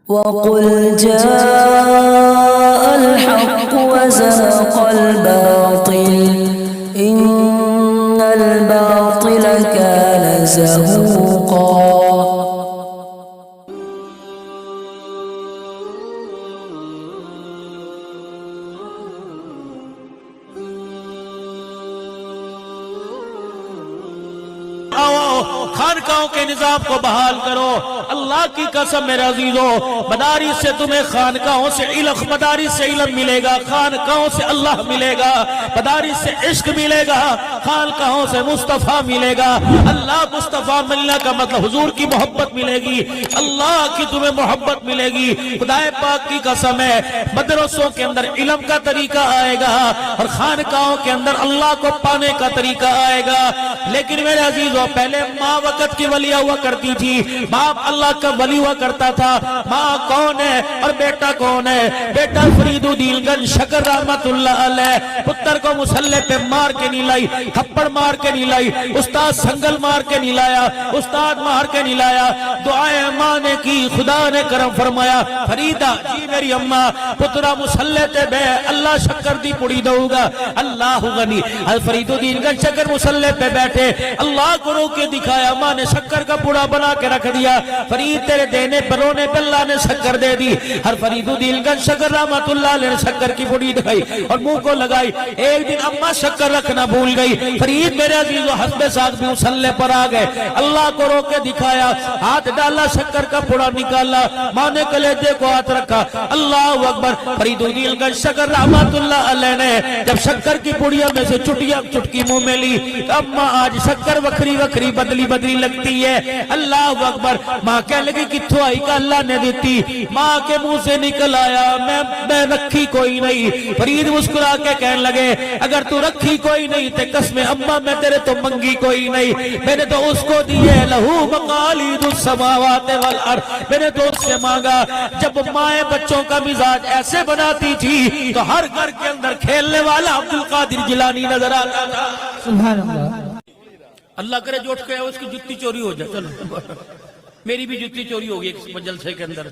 وقل جاء الحق وزهق الباطل إن الباطل كان زهوقا. خانقاہوں کے نظام کو بحال کرو. اللہ کی قسم میرے عزیزو، مدارس سے تمہیں خانقاہوں سے علم ملے گا، خانقاہوں سے اللہ ملے گا، مدارس سے عشق ملے گا، خانقاہوں سے مصطفیٰ ملے گا. اللہ مصطفیٰ ملنے کا مطلب حضور کی محبت ملے گی، اللہ کی تمہیں محبت ملے گی. خدا پاک کی قسم ہے، مدرسوں کے اندر علم کا طریقہ آئے گا اور خانقاہوں کے اندر اللہ کو پانے کا طریقہ آئے گا. لیکن میرے عزیزو، پہلے ماں وقت کی ولی ہوا کرتی تھی، باپ اللہ کا ولی ہوا کرتا تھا. ماں کون ہے اور بیٹا کون ہے؟ بیٹا فرید الدین گنج شکر رحمت اللہ علیہ پتر کو مسلح پہ مار کے نہیں لائی، تھپڑ مار کے نہیں لائی، استاد سنگل مار کے نہیں لایا، استاد مار کے نہیں لایا. دعائیں ماں نے کی، خدا نے کرم فرمایا. فریدہ جی میری اماں، پترا مسلح تے بے اللہ شکر دی پڑی دوں گا. اللہ غنی. فرید الدین گنج شکر مسلح پہ بیٹھے، اللہ کو رو کے دکھایا. ماں نے شکر کا پوڑا بنا کے رکھ دیا. فرید تیرے دینے پر رونے پر اللہ نے شکر دے دی. ہر فرید الدین گنج شکر رحمت اللہ علیہ نے شکر کی پوڑی دکھائی اور منہ کو لگائی. ایک دن اماں شکر رکھنا بھول گئی. فرید میرے عزیز و حسب ساتھ بھی مسلح پر آ گئے. اللہ کو رو کے دکھایا، ہاتھ ڈالا، شکر کا پوڑا نکالا. ماں نے کلیجے کو ہاتھ رکھا. اللہ اکبر. فرید الدین گنج شکر رحمت اللہ علیہ نے جب شکر کی پوڑیاں میں سے چٹکی منہ میں لی، اماں آج شکر وکھری وکھری بدلی لگتی ہے. اللہ اکبر. ماں کہنے لگی کتھوں آئی کا اللہ نے دیتی. ماں کے منہ سے نکل آیا میں رکھی کوئی نہیں. فرید مسکرا کے کہنے لگے اگر تو رکھی کوئی نہیں تے قسم اماں میں تیرے تو منگی کوئی نہیں، میں نے تو اس کو دیے. لہو مقالید السماوات والارض، میں نے تو اس سے مانگا. جب مائیں بچوں کا مزاج ایسے بناتی تھی تو ہر گھر کے اندر کھیلنے والا عبدالقادر جیلانی نظر آتا تھا. سبحان اللہ. اللہ کرے جو اٹھ کے اس کی جتی چوری ہو جائے. چلو میری بھی جتی چوری ہوگی ایک جلسے کے اندر.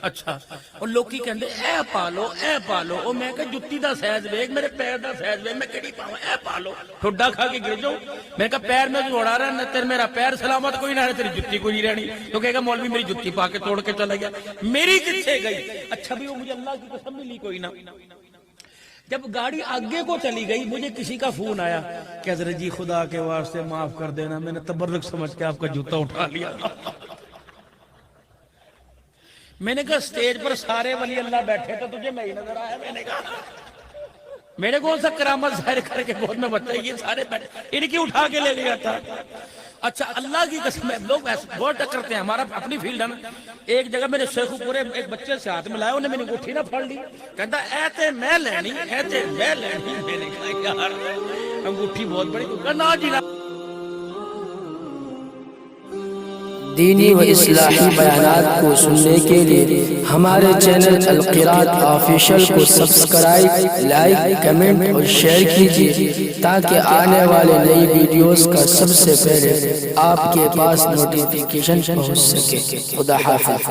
اچھا اور لوگ کی کہندے اے پالو او میں کہ جتی دا سائز ویکھ، میرے پیر دا سائز ویکھ، میں کیڑی پاواں؟ اے پالو ٹھڈا کھا کے گر جاؤں. میں کہ پیر میں جوڑا رہا نہ تیرے میرا پیر سلامت کوئی نہ ہے، تیری جتی کوئی نہیں رہنی. تو کہے گا مولوی میری جتی پا کے توڑ کے چلا گیا. میری کتھے گئی؟ اچھا بھی وہ مجھے اللہ کی قسم ملی کوئی نہ. جب گاڑی آگے کو چلی گئی مجھے کسی کا فون آیا کہ حضرت جی خدا کے واسطے معاف کر دینا، میں نے تبرک سمجھ کے آپ کا جوتا اٹھا لیا. میں نے کہا سٹیج پر سارے ولی اللہ بیٹھے تو تجھے میں ہی نظر آیا. میں نے کہا میرے کو سا کرامت ظاہر کر کے بہت میں بچہ یہ سارے بیٹھے ان کی اٹھا کے لے گیا تھا. اچھا اللہ کی قسم ہے لوگ بہت ٹکرتے ہیں، ہمارا اپنی فیلڈ ہے نا. ایک جگہ میرے شیخ پورے ایک بچے سے ہاتھ ملایا، انہیں میں نے انگوٹھی نہ پھاڑ لی. کہتا ایتے میں لینی. میں نے کہا یار انگوٹھی بہت بڑی. کہا نا جی نا. دینی و اصلاحی بیانات کو سننے کے لیے ہمارے چینل القرات آفیشل کو سبسکرائب، لائک، کمنٹ اور شیئر کیجیے تاکہ آنے والے نئی ویڈیوز کا سب سے پہلے آپ کے پاس نوٹیفیکیشن پہنچ سکے. خدا حافظ.